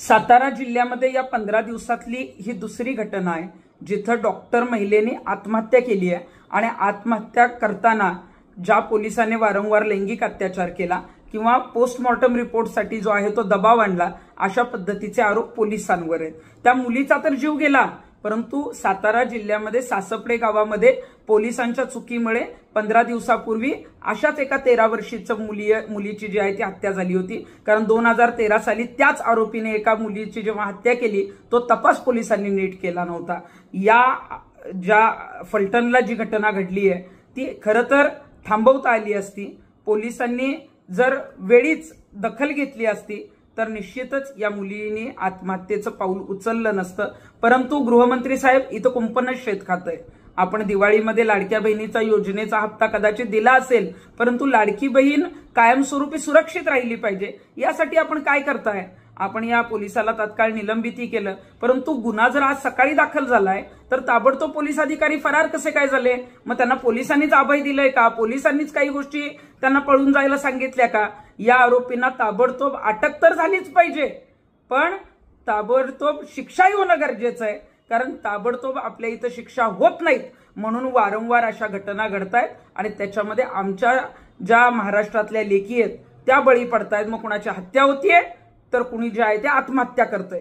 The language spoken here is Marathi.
सातारा जिल्ह्यामध्ये या 15 दिवसातली ही दुसरी घटना आहे जिथं डॉक्टर महिलेने आत्महत्या केली आहे आणि आत्महत्या करताना ज्या पोलिसांनी वारंवार लैंगिक अत्याचार केला किंवा पोस्टमॉर्टम रिपोर्टसाठी जो आहे तो दबाव आणला अशा पद्धतीचे आरोप पोलिसांवर आहेत। त्या मुलीचा तर जीव गेला, परंतु सातारा जिल्ह्यामध्ये सासपडे गावामध्ये पोलिसांच्या चुकीमुळे 15 दिवसापूर्वी अशाच एका 13 वर्षीय मुलीची जी आहे ती हत्या झाली होती। कारण 2013 साली त्याच आरोपीने एका मुलीची जेव्हा हत्या केली तो तपास पोलिसांनी नीट केला नव्हता। या ज्या फलटणला जी घटना घडली आहे ती खरं तर थांबवता आली असती, पोलिसांनी जर वेळीच दखल घेतली असती तर निश्चितच या मुलीने आत्महत्येचं पाऊल उचललं नसतं। परंतु गृहमंत्री साहेब इथं कुंपणच शेत खातंय। आपण दिवाळीमध्ये लाडक्या बहिणीचा योजनेचा हप्ता कदाचित दिला असेल, परंतु लाडकी बहीण कायमस्वरूपी सुरक्षित राहिली पाहिजे यासाठी आपण काय करताय? आपण या पोलिसाला तात्काळ निलंबितही केलं, परंतु गुन्हा जर आज सकाळी दाखल झालाय तर ताबडतोब पोलीस अधिकारी फरार कसे काय झाले? मग त्यांना पोलिसांनीच अभय दिलंय का? पोलिसांनीच काही गोष्टी त्यांना पळून जायला सांगितल्या का? या आरोपींना ताबडतोब अटक तर झालीच पाहिजे, पण ताबडतोब शिक्षाही होणं गरजेचं आहे। कारण ताबडतोब आपल्या इथं शिक्षा होत नाहीत म्हणून वारंवार अशा घटना घडतायत आणि त्याच्यामध्ये आमच्या ज्या महाराष्ट्रातल्या लेकी आहेत त्या बळी पडतायत। मग कुणाची हत्या होतीये तर कुणी जे आहे ते आत्महत्या करतंय।